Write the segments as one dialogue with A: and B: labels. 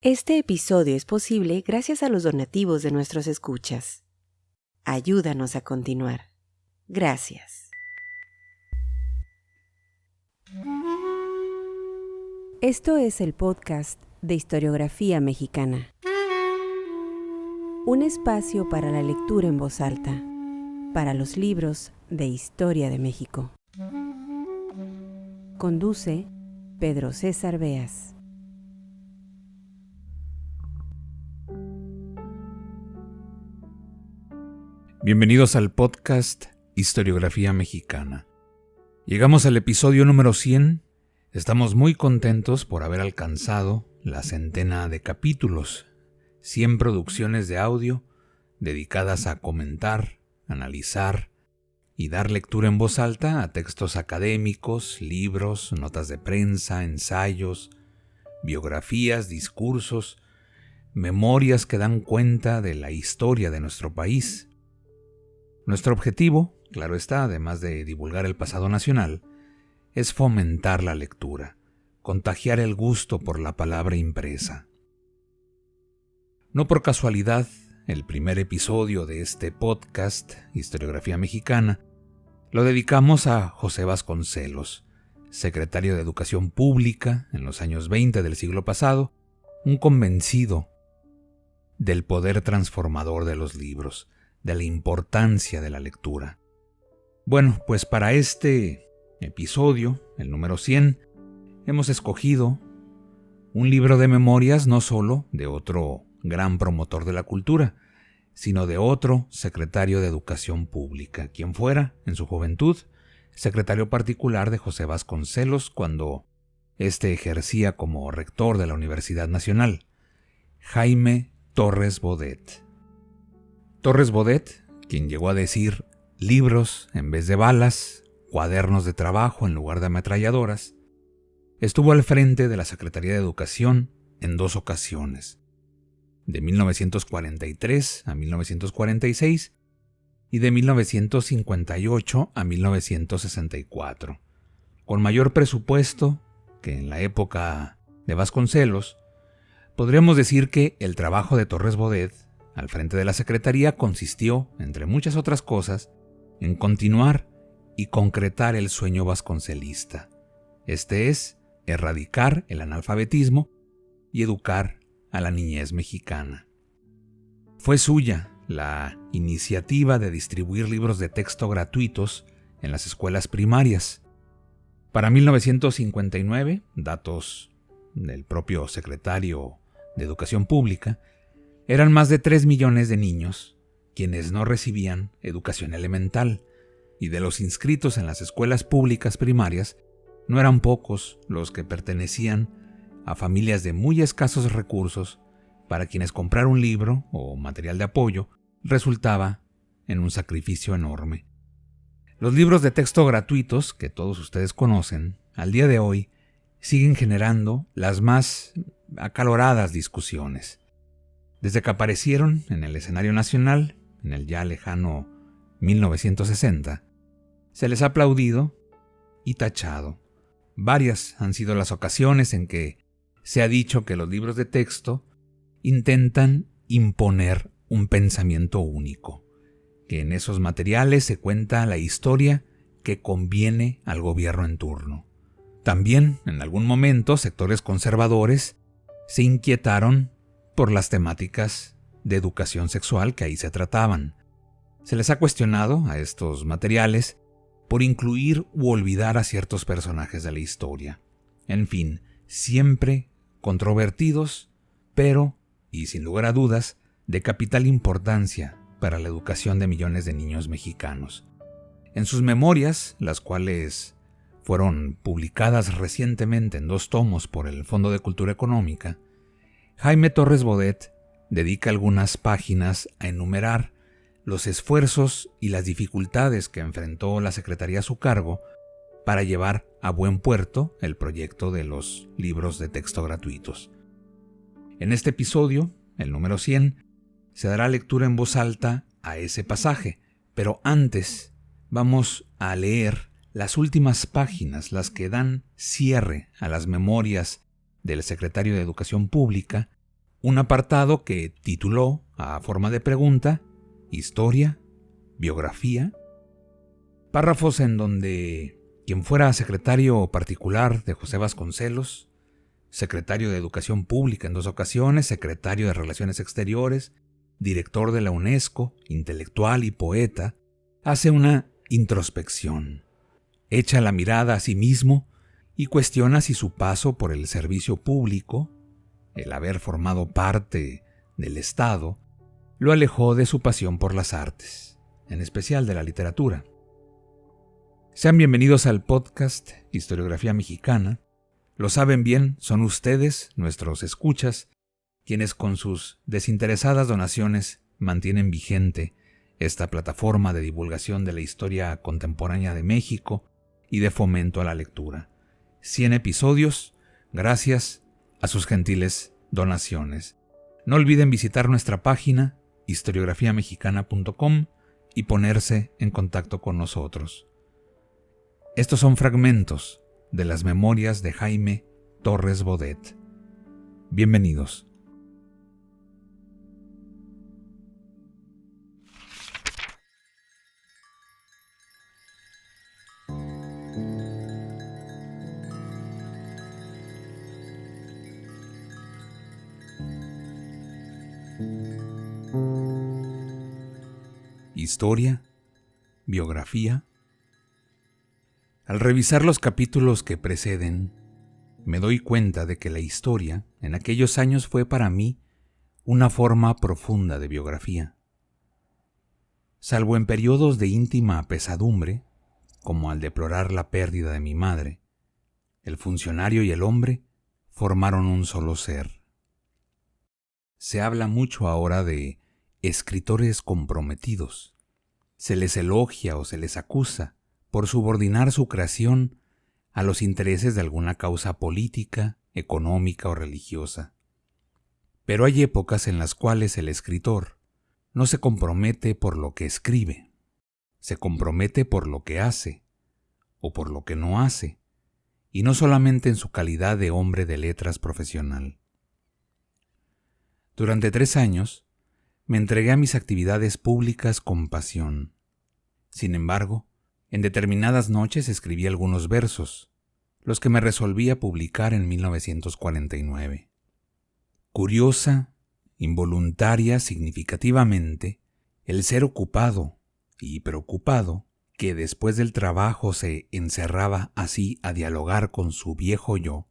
A: Este episodio es posible gracias a los donativos de nuestros escuchas. Ayúdanos a continuar. Gracias. Esto es el podcast de Historiografía Mexicana. Un espacio para la lectura en voz alta, para los libros de Historia de México. Conduce Pedro César Beas.
B: Bienvenidos al podcast Historiografía Mexicana. Llegamos al episodio número 100. Estamos muy contentos por haber alcanzado la centena de capítulos, 100 producciones de audio dedicadas a comentar, analizar y dar lectura en voz alta a textos académicos, libros, notas de prensa, ensayos, biografías, discursos, memorias que dan cuenta de la historia de nuestro país. Nuestro objetivo, claro está, además de divulgar el pasado nacional, es fomentar la lectura, contagiar el gusto por la palabra impresa. No por casualidad, el primer episodio de este podcast, Historiografía Mexicana, lo dedicamos a José Vasconcelos, secretario de Educación Pública en los años 20 del siglo pasado, un convencido del poder transformador de los libros, de la importancia de la lectura. Bueno, pues para este episodio, el número 100, hemos escogido un libro de memorias no solo de otro gran promotor de la cultura, sino de otro secretario de Educación Pública, quien fuera, en su juventud, secretario particular de José Vasconcelos cuando éste ejercía como rector de la Universidad Nacional, Jaime Torres Bodet. Torres Bodet, quien llegó a decir libros en vez de balas, cuadernos de trabajo en lugar de ametralladoras, estuvo al frente de la Secretaría de Educación en 2 ocasiones, de 1943 a 1946 y de 1958 a 1964. Con mayor presupuesto que en la época de Vasconcelos, podríamos decir que el trabajo de Torres Bodet al frente de la Secretaría consistió, entre muchas otras cosas, en continuar y concretar el sueño vasconcelista. Este es, erradicar el analfabetismo y educar a la niñez mexicana. Fue suya la iniciativa de distribuir libros de texto gratuitos en las escuelas primarias. Para 1959, datos del propio secretario de Educación Pública, eran más de 3 millones de niños quienes no recibían educación elemental, y de los inscritos en las escuelas públicas primarias, no eran pocos los que pertenecían a familias de muy escasos recursos, para quienes comprar un libro o material de apoyo resultaba en un sacrificio enorme. Los libros de texto gratuitos, que todos ustedes conocen, al día de hoy siguen generando las más acaloradas discusiones. Desde que aparecieron en el escenario nacional, en el ya lejano 1960, se les ha aplaudido y tachado. Varias han sido las ocasiones en que se ha dicho que los libros de texto intentan imponer un pensamiento único, que en esos materiales se cuenta la historia que conviene al gobierno en turno. También, en algún momento, sectores conservadores se inquietaron por las temáticas de educación sexual que ahí se trataban. Se les ha cuestionado a estos materiales por incluir u olvidar a ciertos personajes de la historia. En fin, siempre controvertidos, pero, y sin lugar a dudas, de capital importancia para la educación de millones de niños mexicanos. En sus memorias, las cuales fueron publicadas recientemente en 2 tomos por el Fondo de Cultura Económica, Jaime Torres Bodet dedica algunas páginas a enumerar los esfuerzos y las dificultades que enfrentó la Secretaría a su cargo para llevar a buen puerto el proyecto de los libros de texto gratuitos. En este episodio, el número 100, se dará lectura en voz alta a ese pasaje, pero antes vamos a leer las últimas páginas, las que dan cierre a las memorias del secretario de Educación Pública, un apartado que tituló a forma de pregunta Historia, Biografía, párrafos en donde quien fuera secretario particular de José Vasconcelos, secretario de Educación Pública en 2 ocasiones, secretario de Relaciones Exteriores, director de la UNESCO, intelectual y poeta, hace una introspección, echa la mirada a sí mismo y cuestiona si su paso por el servicio público, el haber formado parte del Estado, lo alejó de su pasión por las artes, en especial de la literatura. Sean bienvenidos al podcast Historiografía Mexicana. Lo saben bien, son ustedes, nuestros escuchas, quienes con sus desinteresadas donaciones mantienen vigente esta plataforma de divulgación de la historia contemporánea de México y de fomento a la lectura. 100 episodios, gracias a sus gentiles donaciones. No olviden visitar nuestra página historiografiamexicana.com y ponerse en contacto con nosotros. Estos son fragmentos de las memorias de Jaime Torres Bodet. Bienvenidos. Historia, biografía. Al revisar los capítulos que preceden, me doy cuenta de que la historia en aquellos años fue para mí una forma profunda de biografía. Salvo en periodos de íntima pesadumbre, como al deplorar la pérdida de mi madre, el funcionario y el hombre formaron un solo ser. Se habla mucho ahora de escritores comprometidos. Se les elogia o se les acusa por subordinar su creación a los intereses de alguna causa política, económica o religiosa. Pero hay épocas en las cuales el escritor no se compromete por lo que escribe, se compromete por lo que hace o por lo que no hace, y no solamente en su calidad de hombre de letras profesional. Durante 3 años me entregué a mis actividades públicas con pasión. Sin embargo, en determinadas noches escribí algunos versos, los que me resolví a publicar en 1949. Curiosa, involuntaria, significativamente, el ser ocupado y preocupado, que después del trabajo se encerraba así a dialogar con su viejo yo,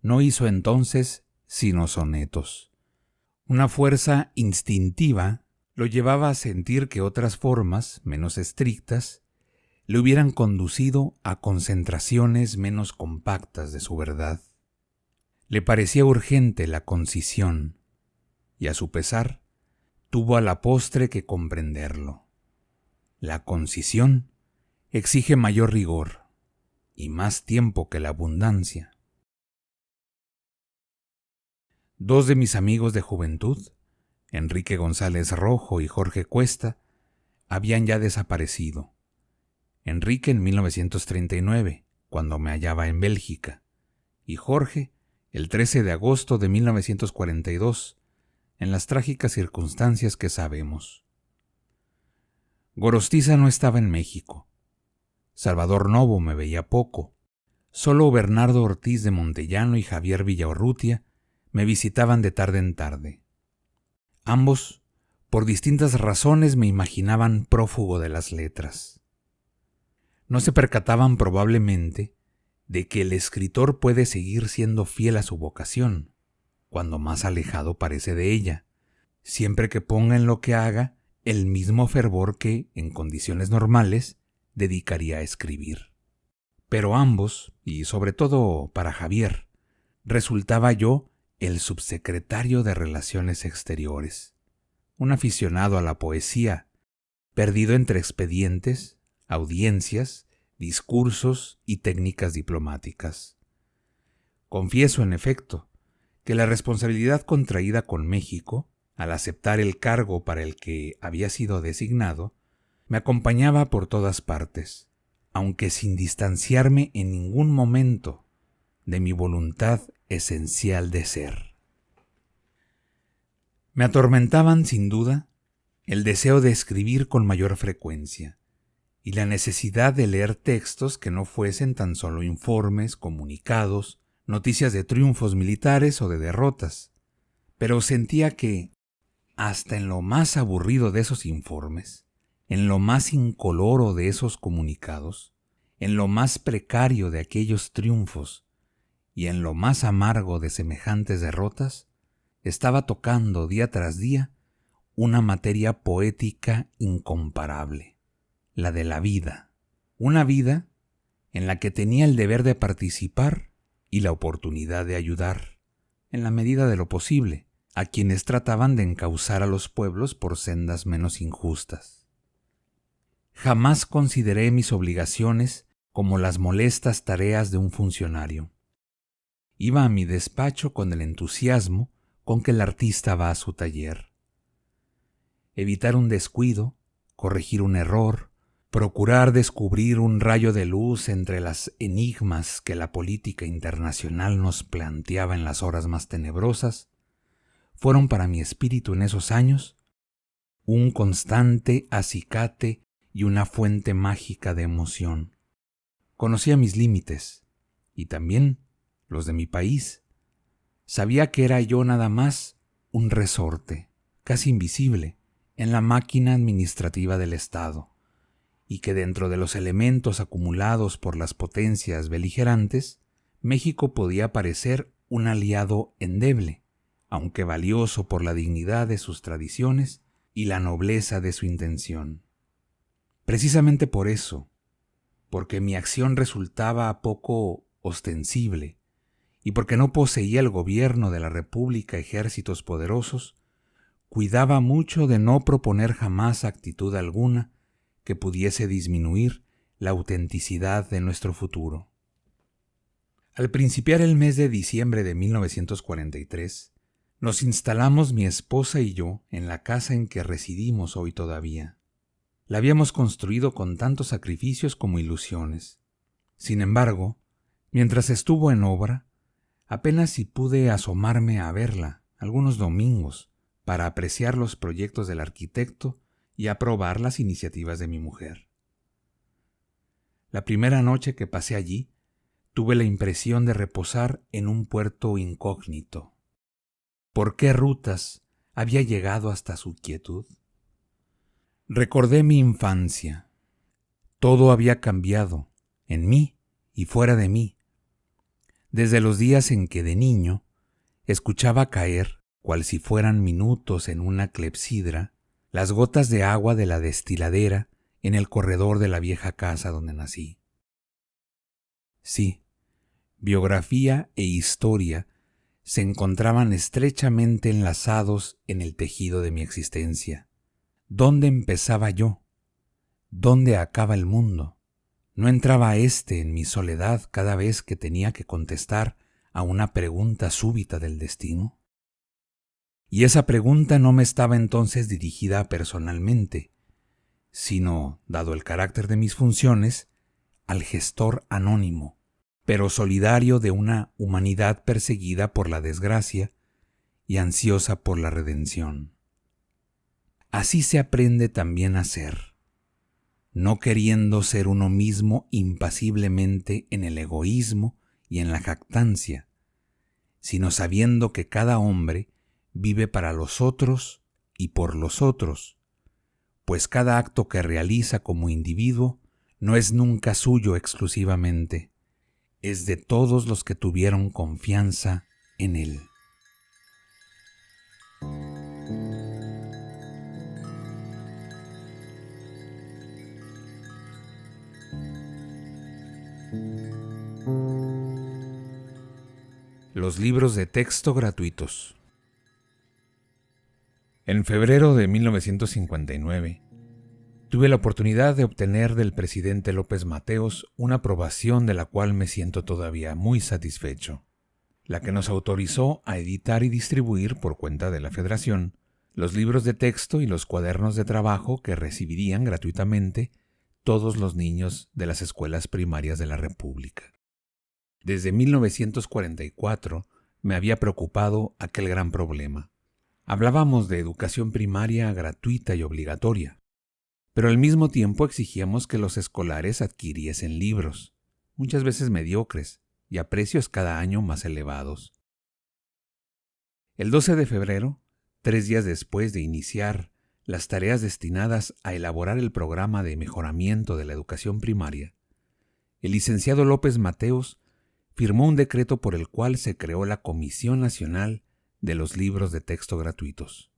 B: no hizo entonces sino sonetos. Una fuerza instintiva lo llevaba a sentir que otras formas, menos estrictas, le hubieran conducido a concentraciones menos compactas de su verdad. Le parecía urgente la concisión, y a su pesar, tuvo a la postre que comprenderlo. La concisión exige mayor rigor y más tiempo que la abundancia. 2 de mis amigos de juventud, Enrique González Rojo y Jorge Cuesta, habían ya desaparecido. Enrique en 1939, cuando me hallaba en Bélgica, y Jorge el 13 de agosto de 1942, en las trágicas circunstancias que sabemos. Gorostiza no estaba en México. Salvador Novo me veía poco. Solo Bernardo Ortiz de Montellano y Javier Villaurrutia me visitaban de tarde en tarde. Ambos, por distintas razones, me imaginaban prófugo de las letras. No se percataban probablemente de que el escritor puede seguir siendo fiel a su vocación, cuando más alejado parece de ella, siempre que ponga en lo que haga el mismo fervor que, en condiciones normales, dedicaría a escribir. Pero ambos, y sobre todo para Javier, resultaba yo el subsecretario de Relaciones Exteriores, un aficionado a la poesía, perdido entre expedientes, audiencias, discursos y técnicas diplomáticas. Confieso, en efecto, que la responsabilidad contraída con México, al aceptar el cargo para el que había sido designado, me acompañaba por todas partes, aunque sin distanciarme en ningún momento de mi voluntad esencial de ser. Me atormentaban, sin duda, el deseo de escribir con mayor frecuencia y la necesidad de leer textos que no fuesen tan solo informes, comunicados, noticias de triunfos militares o de derrotas. Pero sentía que, hasta en lo más aburrido de esos informes, en lo más incoloro de esos comunicados, en lo más precario de aquellos triunfos y en lo más amargo de semejantes derrotas, estaba tocando día tras día una materia poética incomparable, la de la vida, una vida en la que tenía el deber de participar y la oportunidad de ayudar, en la medida de lo posible, a quienes trataban de encauzar a los pueblos por sendas menos injustas. Jamás consideré mis obligaciones como las molestas tareas de un funcionario. Iba a mi despacho con el entusiasmo con que el artista va a su taller. Evitar un descuido, corregir un error, procurar descubrir un rayo de luz entre las enigmas que la política internacional nos planteaba en las horas más tenebrosas, fueron para mi espíritu en esos años un constante acicate y una fuente mágica de emoción. Conocía mis límites y también los de mi país. Sabía que era yo nada más un resorte, casi invisible, en la máquina administrativa del Estado, y que dentro de los elementos acumulados por las potencias beligerantes, México podía parecer un aliado endeble, aunque valioso por la dignidad de sus tradiciones y la nobleza de su intención. Precisamente por eso, porque mi acción resultaba poco ostensible, y porque no poseía el gobierno de la República ejércitos poderosos, cuidaba mucho de no proponer jamás actitud alguna que pudiese disminuir la autenticidad de nuestro futuro. Al principiar el mes de diciembre de 1943, nos instalamos mi esposa y yo en la casa en que residimos hoy todavía. La habíamos construido con tantos sacrificios como ilusiones. Sin embargo, mientras estuvo en obra, apenas si pude asomarme a verla algunos domingos para apreciar los proyectos del arquitecto y aprobar las iniciativas de mi mujer. La primera noche que pasé allí, tuve la impresión de reposar en un puerto incógnito. ¿Por qué rutas había llegado hasta su quietud? Recordé mi infancia. Todo había cambiado, en mí y fuera de mí. Desde los días en que de niño escuchaba caer, cual si fueran minutos en una clepsidra, las gotas de agua de la destiladera en el corredor de la vieja casa donde nací. Sí, biografía e historia se encontraban estrechamente enlazados en el tejido de mi existencia. ¿Dónde empezaba yo? ¿Dónde acaba el mundo? ¿No entraba éste en mi soledad cada vez que tenía que contestar a una pregunta súbita del destino? Y esa pregunta no me estaba entonces dirigida personalmente, sino, dado el carácter de mis funciones, al gestor anónimo, pero solidario de una humanidad perseguida por la desgracia y ansiosa por la redención. Así se aprende también a ser, no queriendo ser uno mismo impasiblemente en el egoísmo y en la jactancia, sino sabiendo que cada hombre vive para los otros y por los otros, pues cada acto que realiza como individuo no es nunca suyo exclusivamente, es de todos los que tuvieron confianza en él. Los libros de texto gratuitos. En febrero de 1959, tuve la oportunidad de obtener del presidente López Mateos una aprobación de la cual me siento todavía muy satisfecho, la que nos autorizó a editar y distribuir por cuenta de la Federación los libros de texto y los cuadernos de trabajo que recibirían gratuitamente todos los niños de las escuelas primarias de la República. Desde 1944 me había preocupado aquel gran problema, Hablábamos de educación primaria gratuita y obligatoria, pero al mismo tiempo exigíamos que los escolares adquiriesen libros, muchas veces mediocres y a precios cada año más elevados. El 12 de febrero, 3 días después de iniciar las tareas destinadas a elaborar el programa de mejoramiento de la educación primaria, el licenciado López Mateos firmó un decreto por el cual se creó la Comisión Nacional de los Libros de Texto Gratuitos.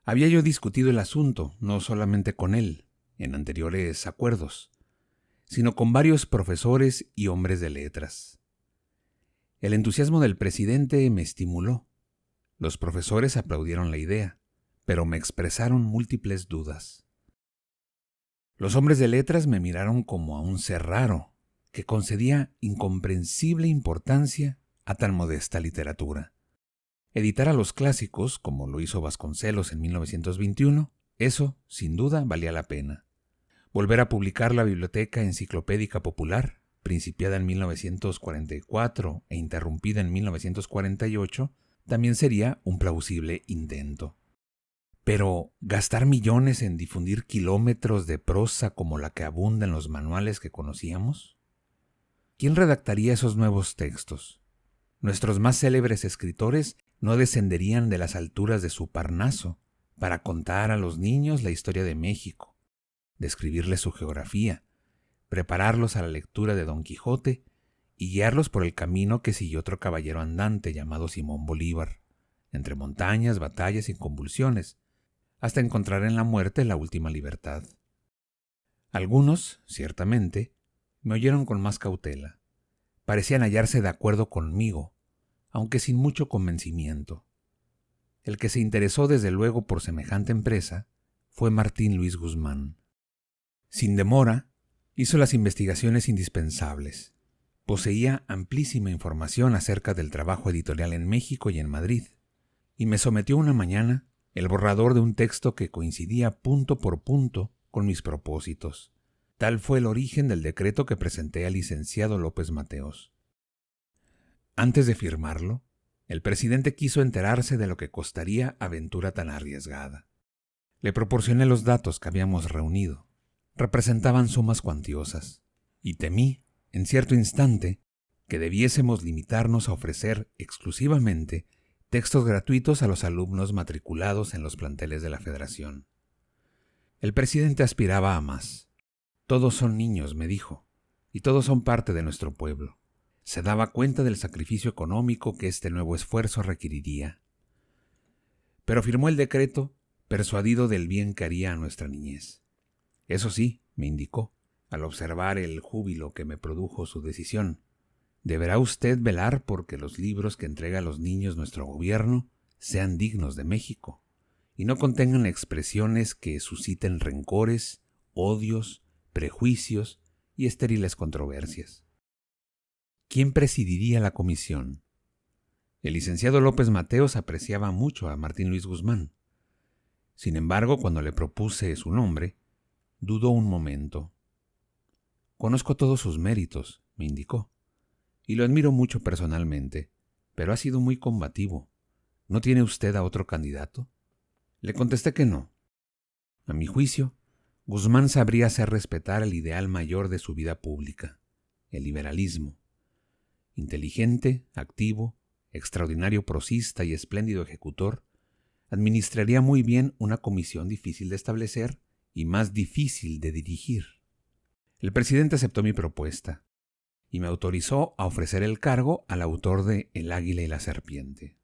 B: Había yo discutido el asunto, no solamente con él, en anteriores acuerdos, sino con varios profesores y hombres de letras. El entusiasmo del presidente me estimuló. Los profesores aplaudieron la idea, pero me expresaron múltiples dudas. Los hombres de letras me miraron como a un ser raro, que concedía incomprensible importancia a tan modesta literatura. Editar a los clásicos, como lo hizo Vasconcelos en 1921, eso, sin duda, valía la pena. Volver a publicar la Biblioteca Enciclopédica Popular, principiada en 1944 e interrumpida en 1948, también sería un plausible intento. Pero, ¿gastar millones en difundir kilómetros de prosa como la que abunda en los manuales que conocíamos? ¿Quién redactaría esos nuevos textos? Nuestros más célebres escritores no descenderían de las alturas de su Parnaso para contar a los niños la historia de México, describirles su geografía, prepararlos a la lectura de Don Quijote y guiarlos por el camino que siguió otro caballero andante llamado Simón Bolívar, entre montañas, batallas y convulsiones, hasta encontrar en la muerte la última libertad. Algunos, ciertamente, me oyeron con más cautela. Parecían hallarse de acuerdo conmigo, aunque sin mucho convencimiento. El que se interesó desde luego por semejante empresa fue Martín Luis Guzmán. Sin demora, hizo las investigaciones indispensables. Poseía amplísima información acerca del trabajo editorial en México y en Madrid, y me sometió una mañana el borrador de un texto que coincidía punto por punto con mis propósitos. Tal fue el origen del decreto que presenté al licenciado López Mateos. Antes de firmarlo, el presidente quiso enterarse de lo que costaría aventura tan arriesgada. Le proporcioné los datos que habíamos reunido. Representaban sumas cuantiosas, y temí, en cierto instante, que debiésemos limitarnos a ofrecer exclusivamente textos gratuitos a los alumnos matriculados en los planteles de la Federación. El presidente aspiraba a más. Todos son niños, me dijo, y todos son parte de nuestro pueblo. Se daba cuenta del sacrificio económico que este nuevo esfuerzo requeriría. Pero firmó el decreto, persuadido del bien que haría a nuestra niñez. Eso sí, me indicó, al observar el júbilo que me produjo su decisión, deberá usted velar porque los libros que entrega a los niños nuestro gobierno sean dignos de México y no contengan expresiones que susciten rencores, odios, prejuicios y estériles controversias. ¿Quién presidiría la comisión? El licenciado López Mateos apreciaba mucho a Martín Luis Guzmán. Sin embargo, cuando le propuse su nombre, dudó un momento. Conozco todos sus méritos, me indicó, y lo admiro mucho personalmente, pero ha sido muy combativo. ¿No tiene usted a otro candidato? Le contesté que no. A mi juicio, Guzmán sabría hacer respetar el ideal mayor de su vida pública, el liberalismo. Inteligente, activo, extraordinario prosista y espléndido ejecutor, administraría muy bien una comisión difícil de establecer y más difícil de dirigir. El presidente aceptó mi propuesta y me autorizó a ofrecer el cargo al autor de El Águila y la Serpiente.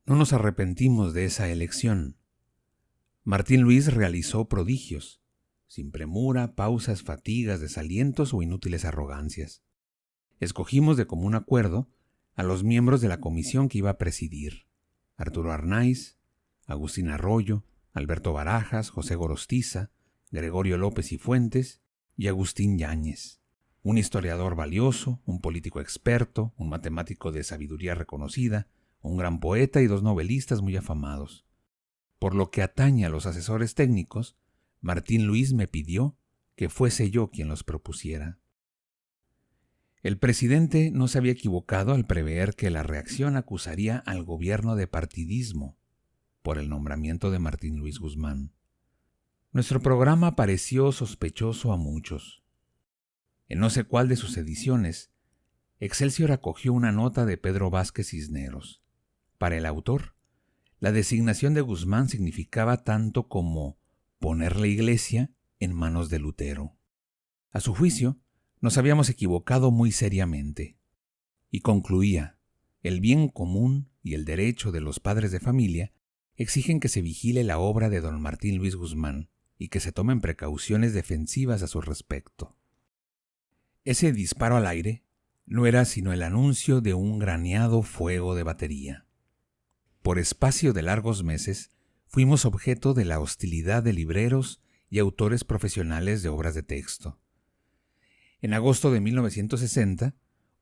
B: No nos arrepentimos de esa elección. Martín Luis realizó prodigios, sin premura, pausas, fatigas, desalientos o inútiles arrogancias. Escogimos de común acuerdo a los miembros de la comisión que iba a presidir: Arturo Arnaiz, Agustín Arroyo, Alberto Barajas, José Gorostiza, Gregorio López y Fuentes y Agustín Yáñez, un historiador valioso, un político experto, un matemático de sabiduría reconocida, un gran poeta y 2 novelistas muy afamados. Por lo que atañe a los asesores técnicos, Martín Luis me pidió que fuese yo quien los propusiera. El presidente no se había equivocado al prever que la reacción acusaría al gobierno de partidismo por el nombramiento de Martín Luis Guzmán. Nuestro programa pareció sospechoso a muchos. En no sé cuál de sus ediciones, Excelsior acogió una nota de Pedro Vázquez Cisneros. Para el autor, la designación de Guzmán significaba tanto como poner la iglesia en manos de Lutero. A su juicio, nos habíamos equivocado muy seriamente. Y concluía, el bien común y el derecho de los padres de familia exigen que se vigile la obra de don Martín Luis Guzmán y que se tomen precauciones defensivas a su respecto. Ese disparo al aire no era sino el anuncio de un graneado fuego de batería. Por espacio de largos meses, fuimos objeto de la hostilidad de libreros y autores profesionales de obras de texto. En agosto de 1960,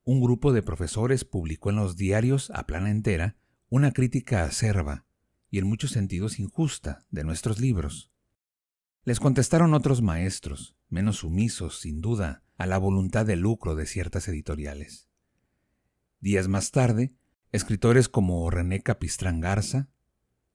B: un grupo de profesores publicó en los diarios a plana entera una crítica acerba y en muchos sentidos injusta de nuestros libros. Les contestaron otros maestros, menos sumisos, sin duda, a la voluntad de lucro de ciertas editoriales. Días más tarde, escritores como René Capistrán Garza,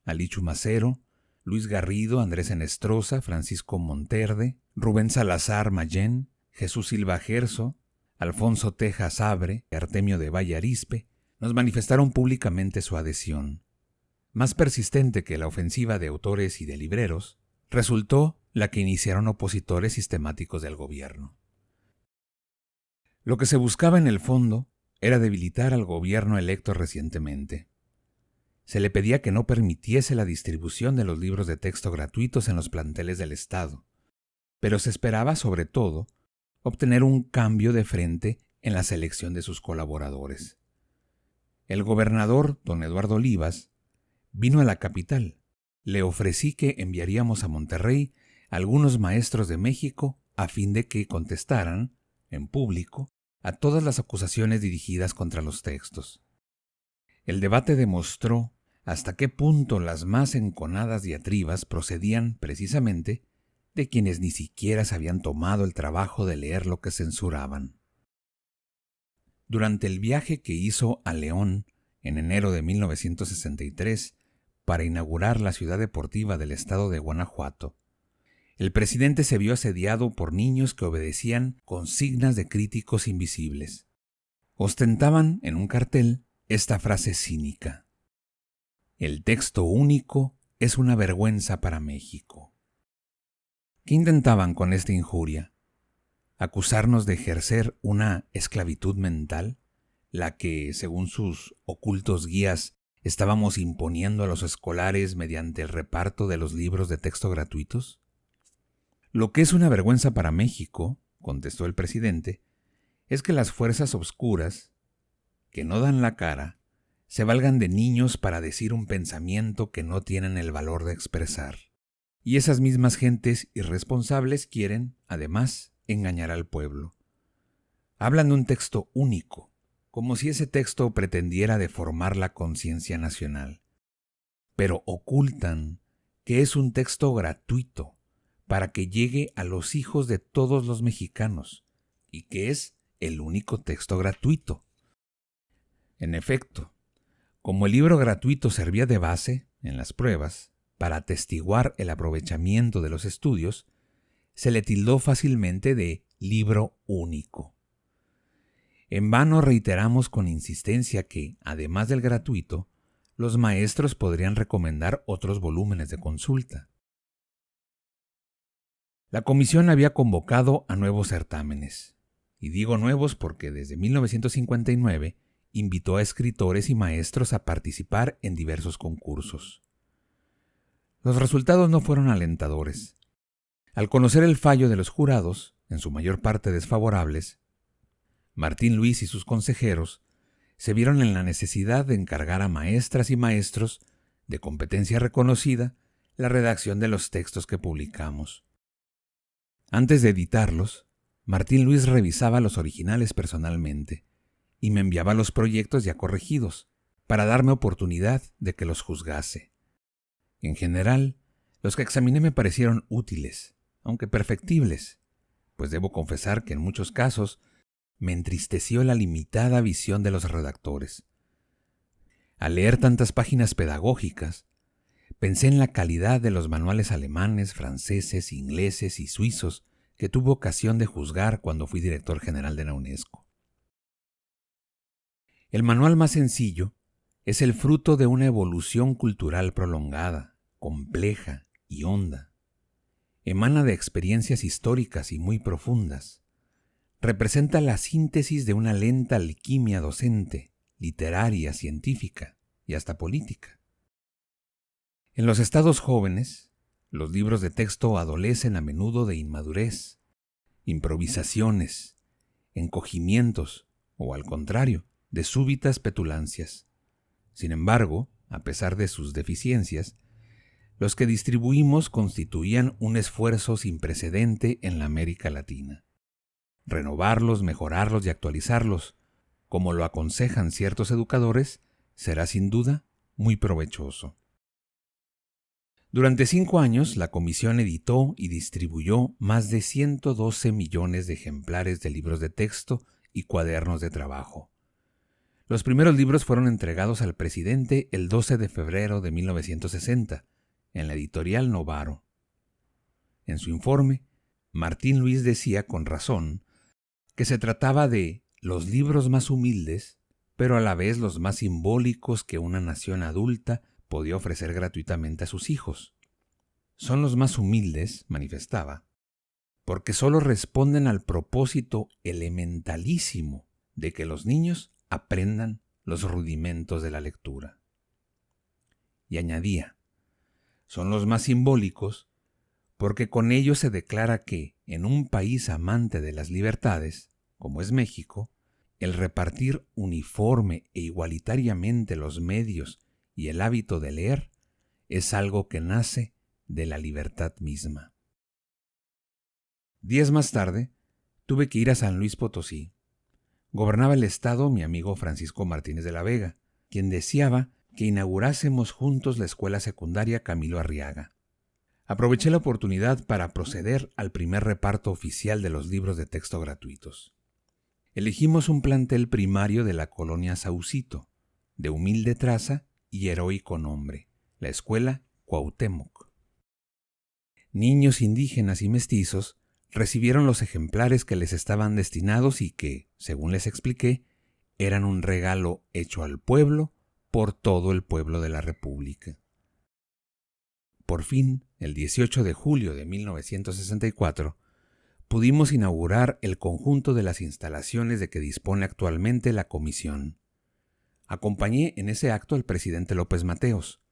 B: Alichu Macero, Luis Garrido, Andrés Enestrosa, Francisco Monterde, Rubén Salazar Mayén, Jesús Silva Gerso, Alfonso Tejas Abre y Artemio de Valle Arizpe nos manifestaron públicamente su adhesión. Más persistente que la ofensiva de autores y de libreros, resultó la que iniciaron opositores sistemáticos del gobierno. Lo que se buscaba en el fondo era debilitar al gobierno electo recientemente. Se le pedía que no permitiese la distribución de los libros de texto gratuitos en los planteles del Estado, pero se esperaba, sobre todo, obtener un cambio de frente en la selección de sus colaboradores. El gobernador, don Eduardo Olivas, vino a la capital. Le ofrecí que enviaríamos a Monterrey algunos maestros de México a fin de que contestaran, en público, a todas las acusaciones dirigidas contra los textos. El debate demostró hasta qué punto las más enconadas diatribas procedían precisamente de quienes ni siquiera se habían tomado el trabajo de leer lo que censuraban. Durante el viaje que hizo a León en enero de 1963 para inaugurar la ciudad deportiva del estado de Guanajuato, el presidente se vio asediado por niños que obedecían consignas de críticos invisibles. Ostentaban en un cartel esta frase cínica: el texto único es una vergüenza para México. ¿Qué intentaban con esta injuria? ¿Acusarnos de ejercer una esclavitud mental, la que, según sus ocultos guías, estábamos imponiendo a los escolares mediante el reparto de los libros de texto gratuitos? Lo que es una vergüenza para México, contestó el presidente, es que las fuerzas obscuras, que no dan la cara, se valgan de niños para decir un pensamiento que no tienen el valor de expresar. Y esas mismas gentes irresponsables quieren, además, engañar al pueblo. Hablan de un texto único, como si ese texto pretendiera deformar la conciencia nacional. Pero ocultan que es un texto gratuito para que llegue a los hijos de todos los mexicanos y que es el único texto gratuito. En efecto, como el libro gratuito servía de base en las pruebas para atestiguar el aprovechamiento de los estudios, se le tildó fácilmente de libro único. En vano reiteramos con insistencia que, además del gratuito, los maestros podrían recomendar otros volúmenes de consulta. La comisión había convocado a nuevos certámenes, y digo nuevos porque desde 1959 invitó a escritores y maestros a participar en diversos concursos. Los resultados no fueron alentadores. Al conocer el fallo de los jurados, en su mayor parte desfavorables, Martín Luis y sus consejeros se vieron en la necesidad de encargar a maestras y maestros de competencia reconocida la redacción de los textos que publicamos. Antes de editarlos, Martín Luis revisaba los originales personalmente y me enviaba los proyectos ya corregidos para darme oportunidad de que los juzgase. En general, los que examiné me parecieron útiles, aunque perfectibles, pues debo confesar que en muchos casos me entristeció la limitada visión de los redactores. Al leer tantas páginas pedagógicas, pensé en la calidad de los manuales alemanes, franceses, ingleses y suizos que tuve ocasión de juzgar cuando fui director general de la UNESCO. El manual más sencillo es el fruto de una evolución cultural prolongada, compleja y honda. Emana de experiencias históricas y muy profundas. Representa la síntesis de una lenta alquimia docente, literaria, científica y hasta política. En los estados jóvenes, los libros de texto adolecen a menudo de inmadurez, improvisaciones, encogimientos o, al contrario, de súbitas petulancias. Sin embargo, a pesar de sus deficiencias, los que distribuimos constituían un esfuerzo sin precedente en la América Latina. Renovarlos, mejorarlos y actualizarlos, como lo aconsejan ciertos educadores, será sin duda muy provechoso. Durante 5 años, la comisión editó y distribuyó más de 112 millones de ejemplares de libros de texto y cuadernos de trabajo. Los primeros libros fueron entregados al presidente el 12 de febrero de 1960, en la editorial Novaro. En su informe, Martín Luis decía con razón que se trataba de los libros más humildes, pero a la vez los más simbólicos que una nación adulta podía ofrecer gratuitamente a sus hijos. Son los más humildes, manifestaba, porque solo responden al propósito elementalísimo de que los niños aprendan los rudimentos de la lectura. Y añadía, son los más simbólicos porque con ellos se declara que, en un país amante de las libertades, como es México, el repartir uniforme e igualitariamente los medios y el hábito de leer es algo que nace de la libertad misma. Días más tarde, tuve que ir a San Luis Potosí. Gobernaba el estado mi amigo Francisco Martínez de la Vega, quien deseaba que inaugurásemos juntos la escuela secundaria Camilo Arriaga. Aproveché la oportunidad para proceder al primer reparto oficial de los libros de texto gratuitos. Elegimos un plantel primario de la colonia Saucito, de humilde traza y heroico nombre, la escuela Cuauhtémoc. Niños indígenas y mestizos recibieron los ejemplares que les estaban destinados y que, según les expliqué, eran un regalo hecho al pueblo por todo el pueblo de la República. Por fin, el 18 de julio de 1964, pudimos inaugurar el conjunto de las instalaciones de que dispone actualmente la comisión. Acompañé en ese acto al presidente López Mateos.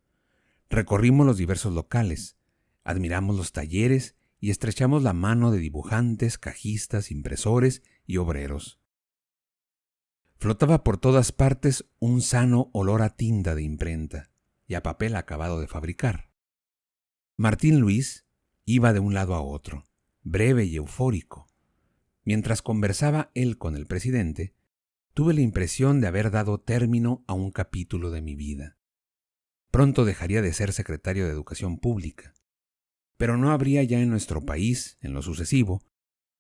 B: Recorrimos los diversos locales, admiramos los talleres y estrechamos la mano de dibujantes, cajistas, impresores y obreros. Flotaba por todas partes un sano olor a tinta de imprenta y a papel acabado de fabricar. Martín Luis iba de un lado a otro, breve y eufórico. Mientras conversaba él con el presidente, tuve la impresión de haber dado término a un capítulo de mi vida. Pronto dejaría de ser secretario de Educación Pública, pero no habría ya en nuestro país, en lo sucesivo,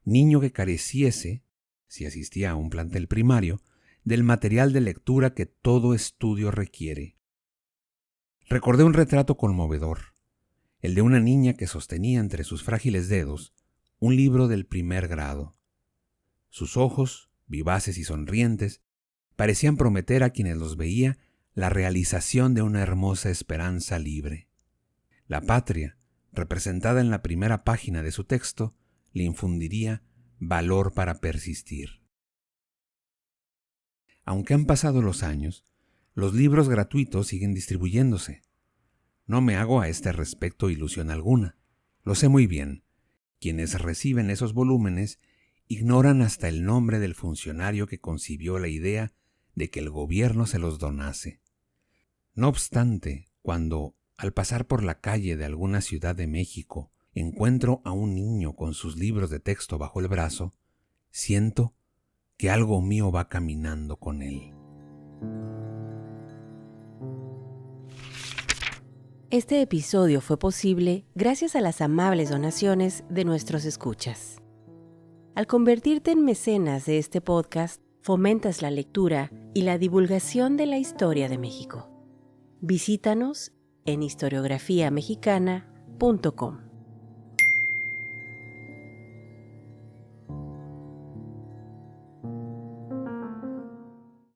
B: niño que careciese, si asistía a un plantel primario, del material de lectura que todo estudio requiere. Recordé un retrato conmovedor, el de una niña que sostenía entre sus frágiles dedos un libro del primer grado. Sus ojos, vivaces y sonrientes, parecían prometer a quienes los veía la realización de una hermosa esperanza libre. La patria, representada en la primera página de su texto, le infundiría valor para persistir. Aunque han pasado los años, los libros gratuitos siguen distribuyéndose. No me hago a este respecto ilusión alguna. Lo sé muy bien. Quienes reciben esos volúmenes ignoran hasta el nombre del funcionario que concibió la idea de que el gobierno se los donase. No obstante, cuando, al pasar por la calle de alguna ciudad de México, encuentro a un niño con sus libros de texto bajo el brazo, siento que algo mío va caminando con él.
A: Este episodio fue posible gracias a las amables donaciones de nuestros escuchas. Al convertirte en mecenas de este podcast, fomentas la lectura y la divulgación de la historia de México. Visítanos en historiografiamexicana.com.